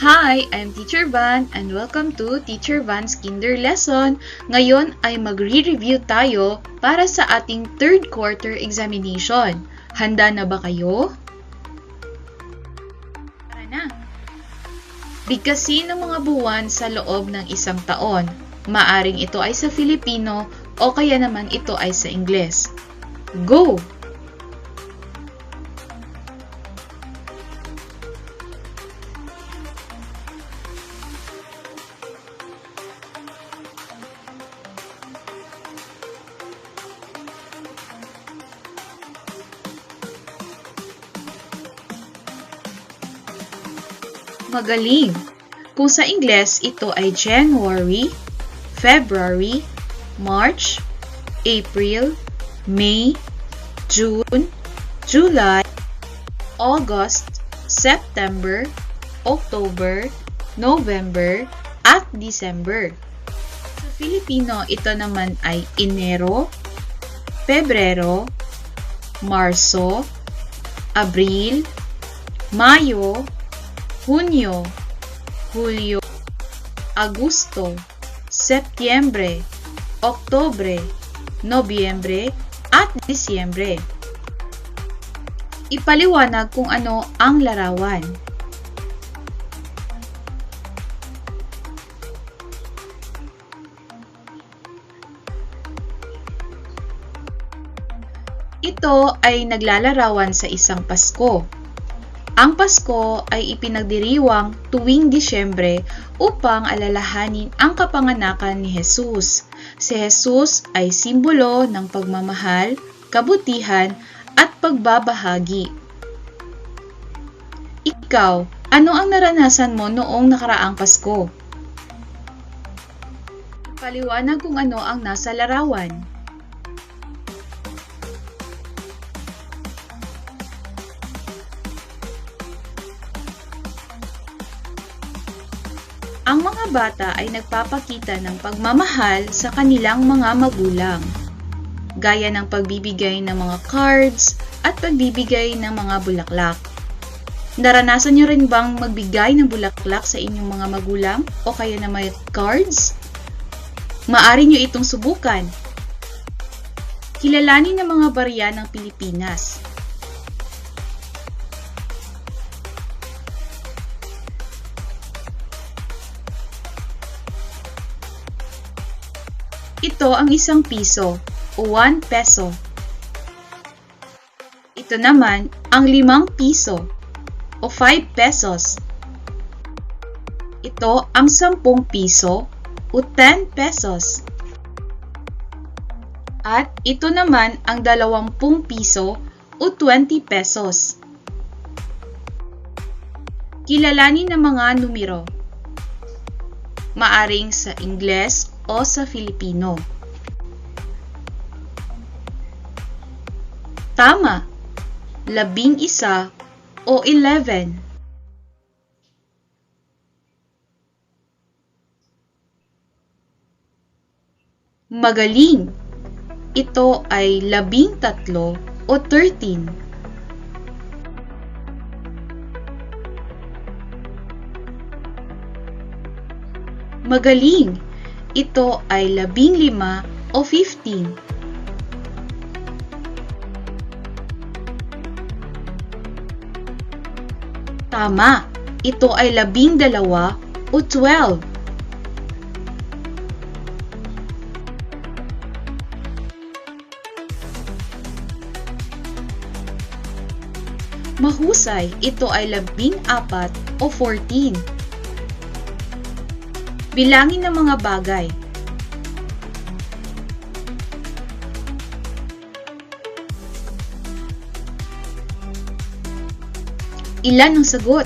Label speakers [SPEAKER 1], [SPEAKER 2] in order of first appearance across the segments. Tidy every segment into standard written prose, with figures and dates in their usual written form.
[SPEAKER 1] Hi, I'm Teacher Van and welcome to Teacher Van's Kinder Lesson. Ngayon ay magre-review tayo para sa ating third quarter examination. Handa na ba kayo? Tara na! Bigkasin ng mga buwan sa loob ng isang taon. Maaring ito ay sa Filipino o kaya naman ito ay sa Ingles. Go! Magaling! Kung sa Ingles, ito ay January, February, March, April, May, June, July, August, September, October, November, at December. Sa Filipino, ito naman ay Enero, Pebrero, Marso, Abril, Mayo, Hunyo, Hulyo, Agosto, Setyembre, Oktubre, Nobyembre, at Disyembre. Ipaliwanag kung ano ang larawan. Ito ay naglalarawan sa isang Pasko. Ang Pasko ay ipinagdiriwang tuwing Disyembre upang alalahanin ang kapanganakan ni Jesus. Si Jesus ay simbolo ng pagmamahal, kabutihan, at pagbabahagi. Ikaw, ano ang naranasan mo noong nakaraang Pasko? Paliwanag kung ano ang nasa larawan. Ang mga bata ay nagpapakita ng pagmamahal sa kanilang mga magulang, gaya ng pagbibigay ng mga cards at pagbibigay ng mga bulaklak. Naranasan niyo rin bang magbigay ng bulaklak sa inyong mga magulang o kaya na may cards? Maaari niyo itong subukan. Kilalanin ng mga barya ng Pilipinas. Ito ang isang piso o 1 peso. Ito naman ang 5 piso o 5 pesos. Ito ang 10 piso o 10 pesos. At ito naman ang 20 piso o 20 pesos. Kilalanin ng mga numero. Maaring sa Ingles o sa Filipino. Tama, 11 o 11. Magaling, ito ay 13 o 13. Magaling, ito ay 15 o 15. Tama, ito ay 12 o 12. Mahusay, ito ay 14 o 14. Bilangin ng mga bagay. Ilan ang sagot?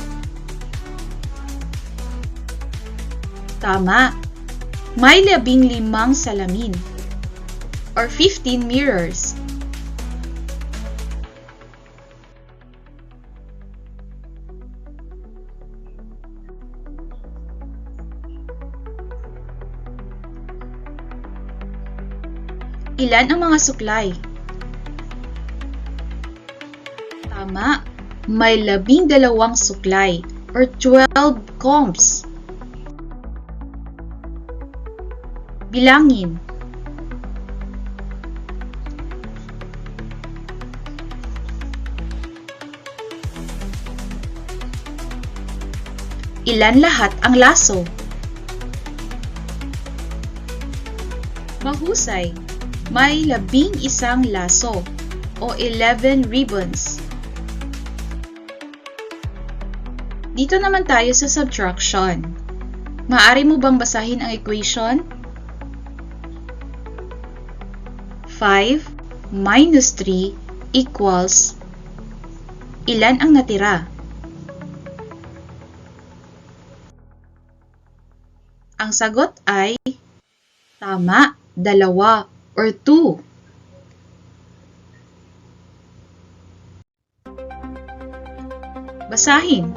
[SPEAKER 1] Tama. May 15 salamin or 15 mirrors. Ilan ang mga suklay? Tama, may 12 suklay or 12 combs? Bilangin. Ilan lahat ang laso? Mahusay. May 11 laso o 11 ribbons. Dito naman tayo sa subtraction. Maaari mo bang basahin ang equation? 5 minus 3 equals ilan ang natira? Ang sagot ay tama, 2 or 2. Basahin.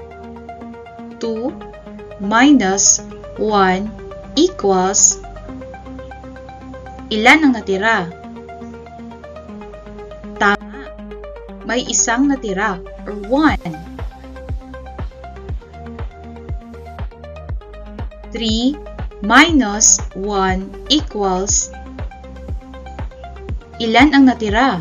[SPEAKER 1] 2 minus 1 equals ilan ang natira? Tama, may isang natira or 1. 3 minus 1 equals ilan ang natira?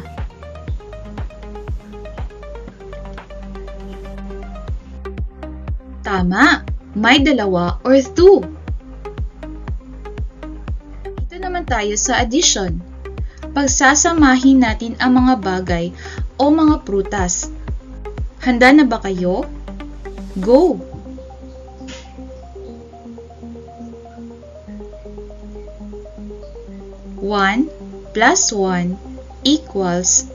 [SPEAKER 1] Tama, may 2 or 2. Dito naman tayo sa addition. Pagsasamahin natin ang mga bagay o mga prutas. Handa na ba kayo? Go! One plus 1 equals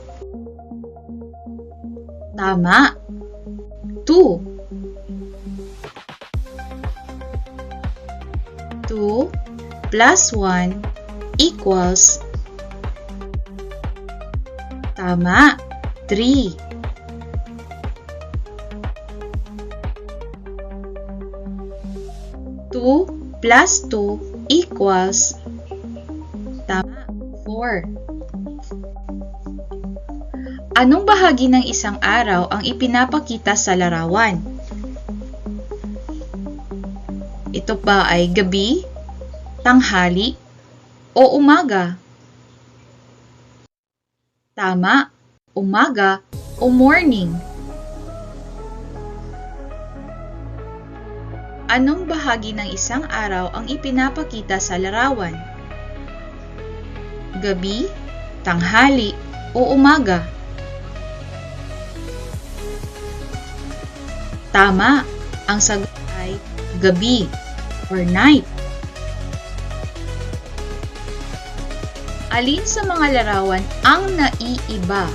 [SPEAKER 1] tama, 2. 2 plus 1 equals tama, 3. 2 plus 2 equals tama, 4. Anong bahagi ng isang araw ang ipinapakita sa larawan? Ito ba ay gabi, tanghali, o umaga? Tama, umaga o morning. Anong bahagi ng isang araw ang ipinapakita sa larawan? Gabi, tanghali, o umaga? Tama, ang sagot ay gabi or night. Alin sa mga larawan ang naiiba?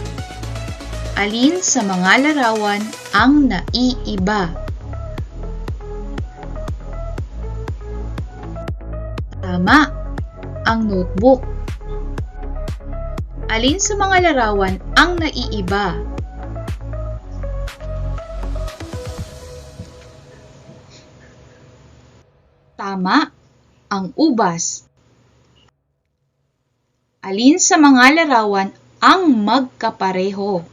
[SPEAKER 1] Alin sa mga larawan ang naiiba? Tama, ang notebook. Alin sa mga larawan ang naiiba? Tama, ang ubas. Alin sa mga larawan ang magkapareho?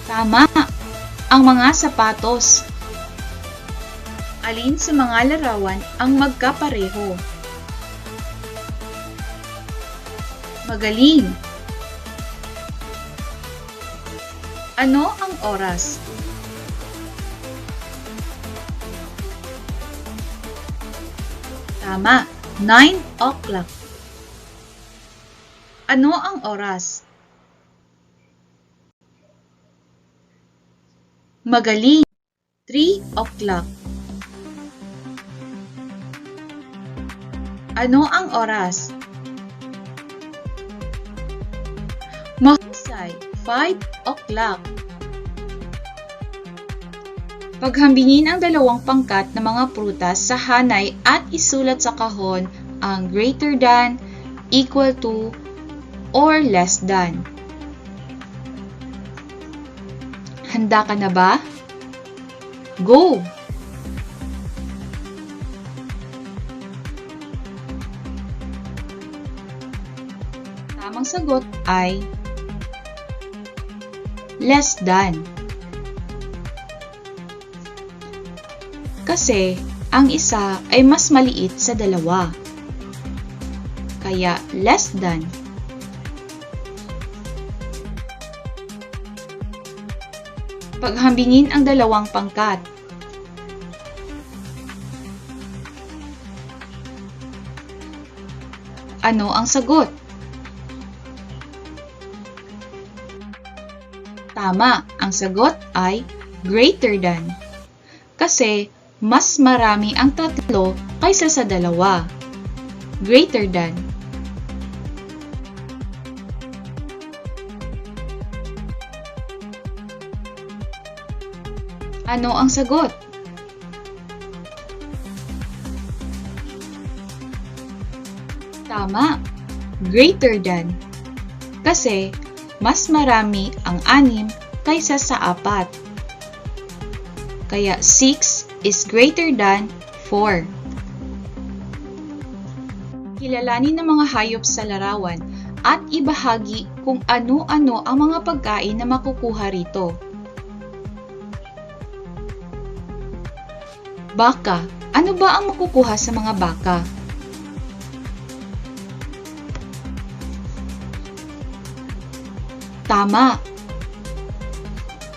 [SPEAKER 1] Tama, ang mga sapatos. Alin sa mga larawan ang magkapareho? Magaling! Ano ang oras? Tama, 9 o'clock. Ano ang oras? Magaling, 3 o'clock. Ano ang oras? Mahusay, 5 o'clock. Paghambingin ang dalawang pangkat ng mga prutas sa hanay at isulat sa kahon ang greater than, equal to, or less than. Handa ka na ba? Go! Tamang sagot ay less than. Kasi ang isa ay mas maliit sa dalawa. Kaya less than. Paghambingin ang dalawang pangkat. Ano ang sagot? Tama, ang sagot ay greater than. Kasi mas marami ang tatlo kaysa sa dalawa. Greater than. Ano ang sagot? Tama, greater than. Kasi mas marami ang 6 kaysa sa 4. Kaya 6 is greater than 4. Kilalanin ng mga hayop sa larawan at ibahagi kung ano-ano ang mga pagkain na makukuha rito. Baka. Ano ba ang makukuha sa mga baka? Tama.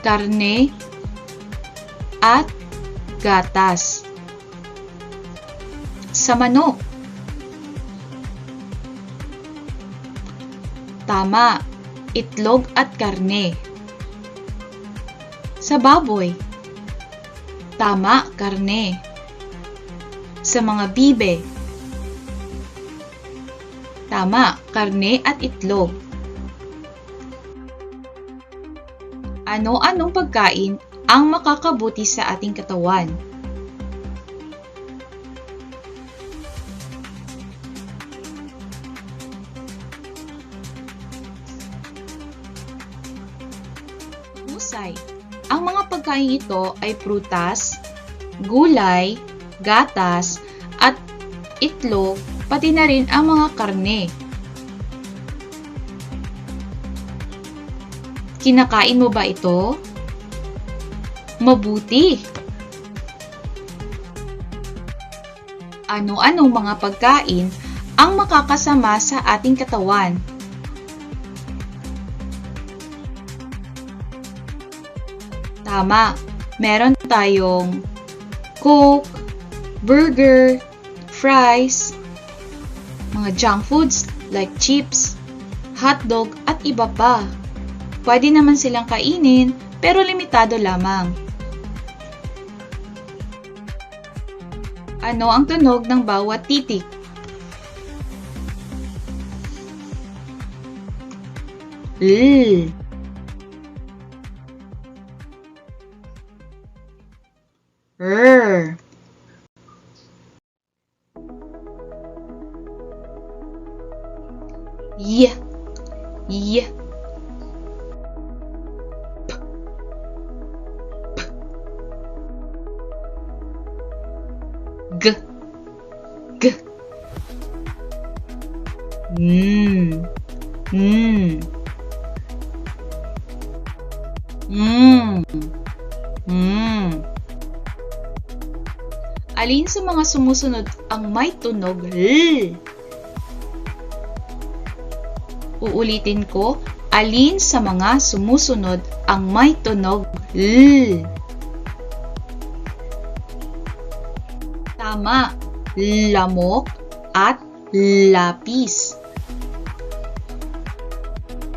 [SPEAKER 1] Karne at gatas. Sa manok. Tama. Itlog at karne. Sa baboy. Tama, karne. Sa mga bibe. Tama, karne at itlog. Ano-anong pagkain ang makakabuti sa ating katawan? Husay. Ang mga pagkain ito ay prutas, gulay, gatas, at itlog, pati na rin ang mga karne. Kinakain mo ba ito? Mabuti! Ano-anong mga pagkain ang makakasama sa ating katawan? Tama, meron tayong Coke, burger, fries, mga junk foods like chips, hotdog at iba pa. Pwede naman silang kainin pero limitado lamang. Ano ang tunog ng bawat titik? L. R. Y. Y. G. G. Mm. Mm. Mm. Mm. Alin sa mga sumusunod ang may tunog L? Uulitin ko, alin sa mga sumusunod ang may tunog L? Tama, lamok at lapis.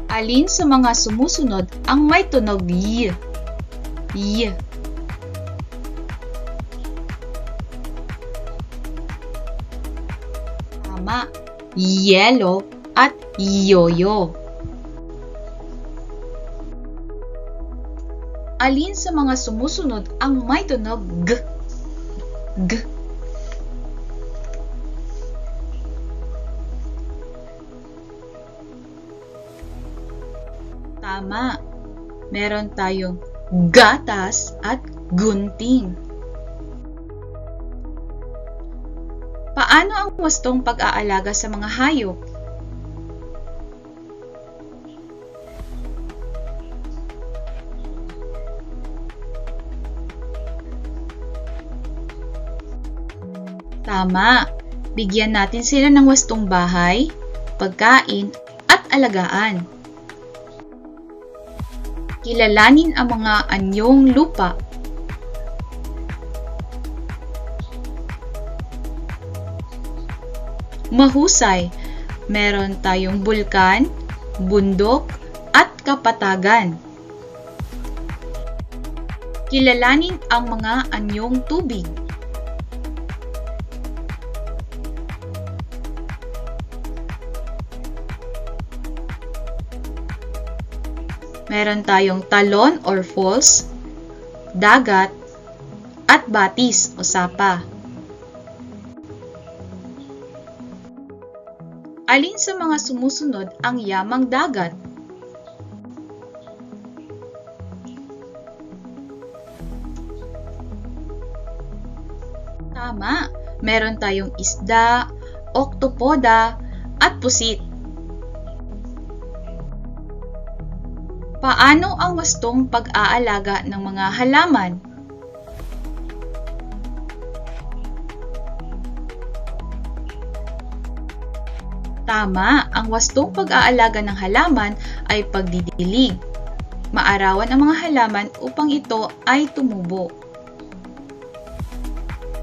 [SPEAKER 1] Alin sa mga sumusunod ang may tunog Y? Y. Tama, yellow at yoyo. Alin sa mga sumusunod ang may tunog G? G. Tama, meron tayong gatas at gunting. Paano ang wastong pag-aalaga sa mga hayop? Tama, bigyan natin sila ng wastong bahay, pagkain, at alagaan. Kilalanin ang mga anyong lupa. Mahusay, meron tayong bulkan, bundok, at kapatagan. Kilalanin ang mga anyong tubig. Meron tayong talon or falls, dagat, at batis o sapa. Alin sa mga sumusunod ang yamang dagat? Tama, meron tayong isda, oktopoda, at pusit. Paano ang wastong pag-aalaga ng mga halaman? Tama, ang wastong pag-aalaga ng halaman ay pagdidilig. Maarawan ang mga halaman upang ito ay tumubo.